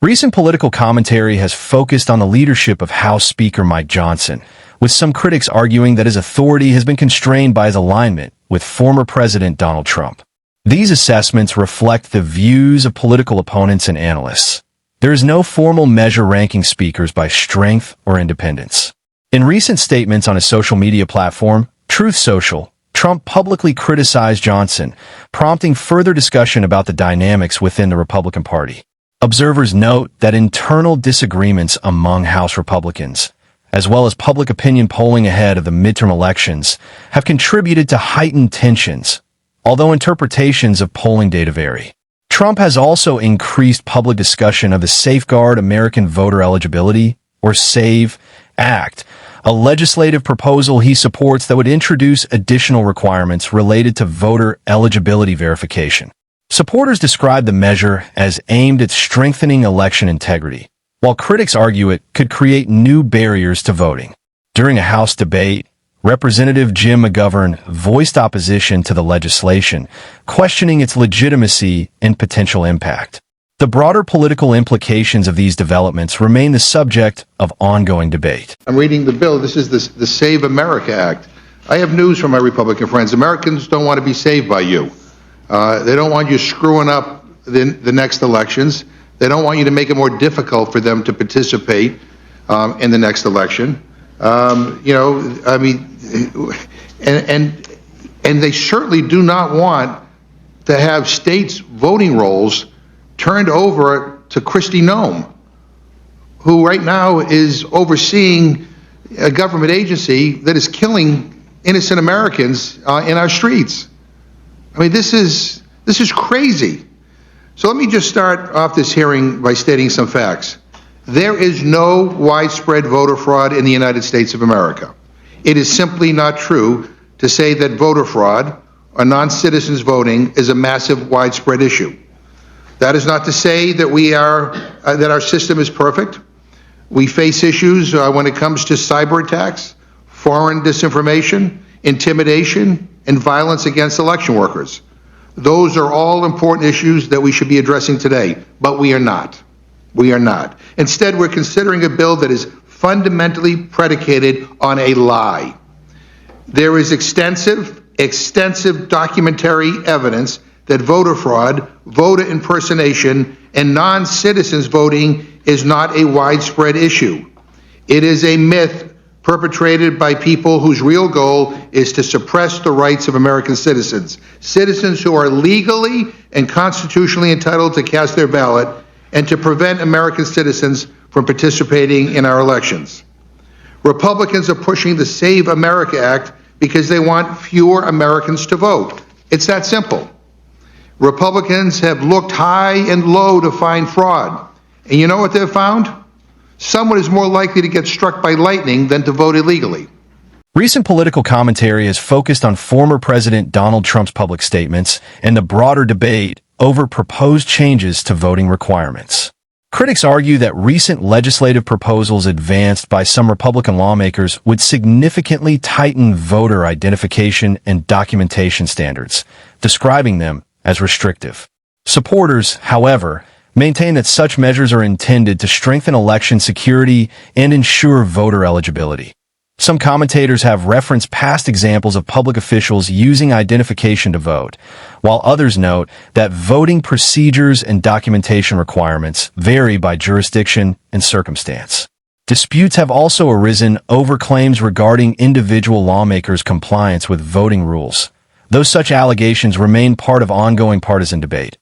Recent political commentary has focused on the leadership of House Speaker Mike Johnson, with some critics arguing that his authority has been constrained by his alignment with former President Donald Trump. These assessments reflect the views of political opponents and analysts. There is no formal measure ranking speakers by strength or independence. In recent statements on his social media platform, Truth Social, Trump publicly criticized Johnson, prompting further discussion about the dynamics within the Republican Party. Observers note that internal disagreements among House Republicans, as well as public opinion polling ahead of the midterm elections, have contributed to heightened tensions, although interpretations of polling data vary. Trump has also increased public discussion of the Safeguard American Voter Eligibility, or SAVE, Act, a legislative proposal he supports that would introduce additional requirements related to voter eligibility verification. Supporters describe the measure as aimed at strengthening election integrity, while critics argue it could create new barriers to voting. During a House debate, Representative Jim McGovern voiced opposition to the legislation, questioning its legitimacy and potential impact. The broader political implications of these developments remain the subject of ongoing debate. I'm reading the bill. This is the Save America Act. I have news from my Republican friends. Americans don't want to be saved by you. They don't want you screwing up the next elections. They don't want you to make it more difficult for them to participate in the next election. And they certainly do not want to have states' voting rolls turned over to Kristi Noem, who right now is overseeing a government agency that is killing innocent Americans in our streets. I mean, this is crazy. So let me just start off this hearing by stating some facts. There is no widespread voter fraud in the United States of America. It is simply not true to say that voter fraud or non-citizens voting is a massive widespread issue. That is not to say that that our system is perfect. We face issues when it comes to cyber attacks, foreign disinformation, intimidation, and violence against election workers. Those are all important issues that we should be addressing today, but we are not. We are not. Instead, we're considering a bill that is fundamentally predicated on a lie. There is extensive documentary evidence that voter fraud, voter impersonation, and non-citizens voting is not a widespread issue. It is a myth perpetrated by people whose real goal is to suppress the rights of American citizens, citizens who are legally and constitutionally entitled to cast their ballot, and to prevent American citizens from participating in our elections. Republicans are pushing the Save America Act because they want fewer Americans to vote. It's that simple. Republicans have looked high and low to find fraud. And you know what they've found? Someone is more likely to get struck by lightning than to vote illegally. Recent political commentary has focused on former President Donald Trump's public statements and the broader debate over proposed changes to voting requirements. Critics argue that recent legislative proposals advanced by some Republican lawmakers would significantly tighten voter identification and documentation standards, describing them as restrictive. Supporters, however, maintain that such measures are intended to strengthen election security and ensure voter eligibility. Some commentators have referenced past examples of public officials using identification to vote, while others note that voting procedures and documentation requirements vary by jurisdiction and circumstance. Disputes have also arisen over claims regarding individual lawmakers' compliance with voting rules, though such allegations remain part of ongoing partisan debate.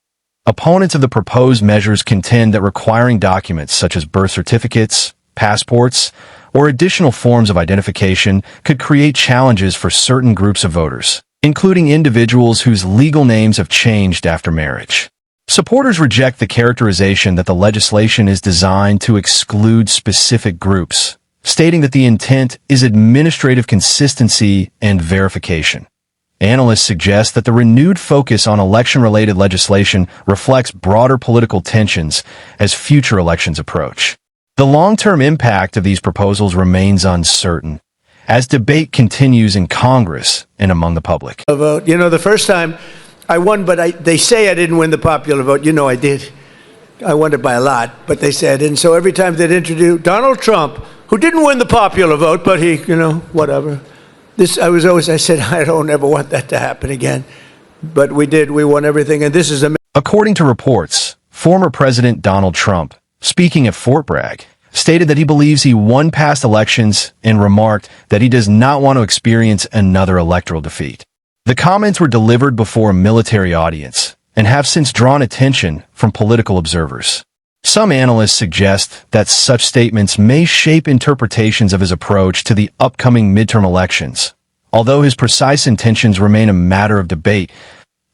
Opponents of the proposed measures contend that requiring documents such as birth certificates, passports, or additional forms of identification could create challenges for certain groups of voters, including individuals whose legal names have changed after marriage. Supporters reject the characterization that the legislation is designed to exclude specific groups, stating that the intent is administrative consistency and verification. Analysts suggest that the renewed focus on election-related legislation reflects broader political tensions as future elections approach. The long-term impact of these proposals remains uncertain, as debate continues in Congress and among the public. Vote. You know, the first time I won, but they say I didn't win the popular vote. You know I did. I won it by a lot, but they said, and so every time they'd introduce Donald Trump, who didn't win the popular vote, but he, whatever. I said, I don't ever want that to happen again. But we did, we won everything, and this is a... According to reports, former President Donald Trump, speaking at Fort Bragg, stated that he believes he won past elections and remarked that he does not want to experience another electoral defeat. The comments were delivered before a military audience and have since drawn attention from political observers. Some analysts suggest that such statements may shape interpretations of his approach to the upcoming midterm elections, although his precise intentions remain a matter of debate.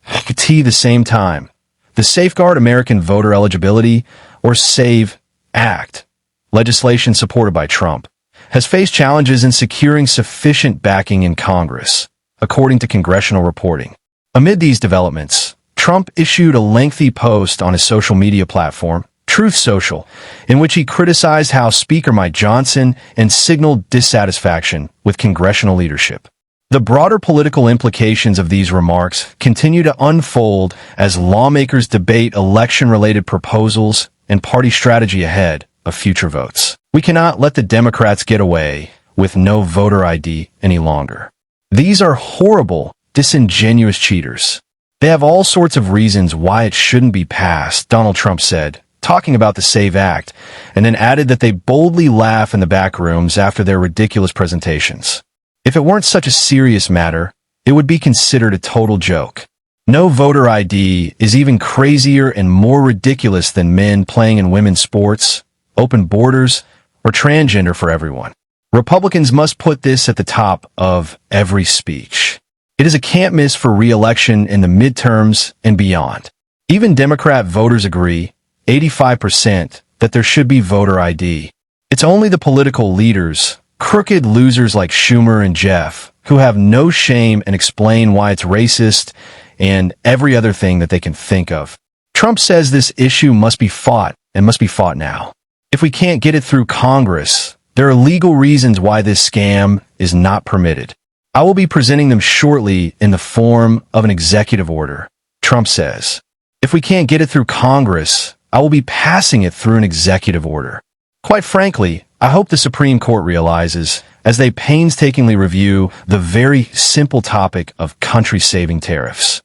At the same time, the Safeguard American Voter Eligibility, or SAVE, Act, legislation supported by Trump, has faced challenges in securing sufficient backing in Congress, according to congressional reporting. Amid these developments, Trump issued a lengthy post on his social media platform, Truth Social, in which he criticized House Speaker Mike Johnson and signaled dissatisfaction with congressional leadership. The broader political implications of these remarks continue to unfold as lawmakers debate election-related proposals and party strategy ahead of future votes. We cannot let the Democrats get away with no voter ID any longer. These are horrible, disingenuous cheaters. They have all sorts of reasons why it shouldn't be passed, Donald Trump said, talking about the SAVE Act, and then added that they boldly laugh in the back rooms after their ridiculous presentations. If it weren't such a serious matter, it would be considered a total joke. No voter ID is even crazier and more ridiculous than men playing in women's sports, open borders, or transgender for everyone. Republicans must put this at the top of every speech. It is a can't miss for re-election in the midterms and beyond. Even Democrat voters agree, 85%, that there should be voter ID. It's only the political leaders, crooked losers like Schumer and Jeff, who have no shame and explain why it's racist and every other thing that they can think of. Trump says this issue must be fought and must be fought now. If we can't get it through Congress, there are legal reasons why this scam is not permitted. I will be presenting them shortly in the form of an executive order, Trump says. If we can't get it through Congress, I will be passing it through an executive order. Quite frankly, I hope the Supreme Court realizes, as they painstakingly review the very simple topic of country-saving tariffs.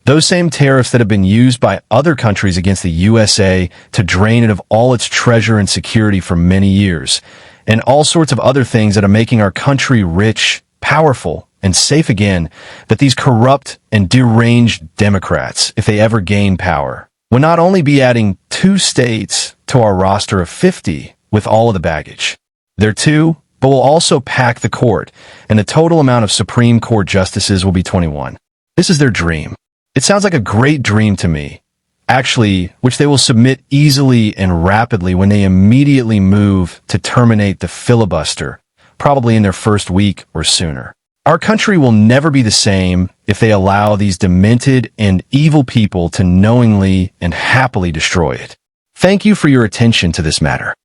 Those same tariffs that have been used by other countries against the USA to drain it of all its treasure and security for many years, and all sorts of other things that are making our country rich, powerful, and safe again, that these corrupt and deranged Democrats, if they ever gain power, will not only be adding 2 states to our roster of 50 with all of the baggage. They're 2, but will also pack the court, and the total amount of Supreme Court justices will be 21. This is their dream. It sounds like a great dream to me, actually, which they will submit easily and rapidly when they immediately move to terminate the filibuster, probably in their first week or sooner. Our country will never be the same if they allow these demented and evil people to knowingly and happily destroy it. Thank you for your attention to this matter.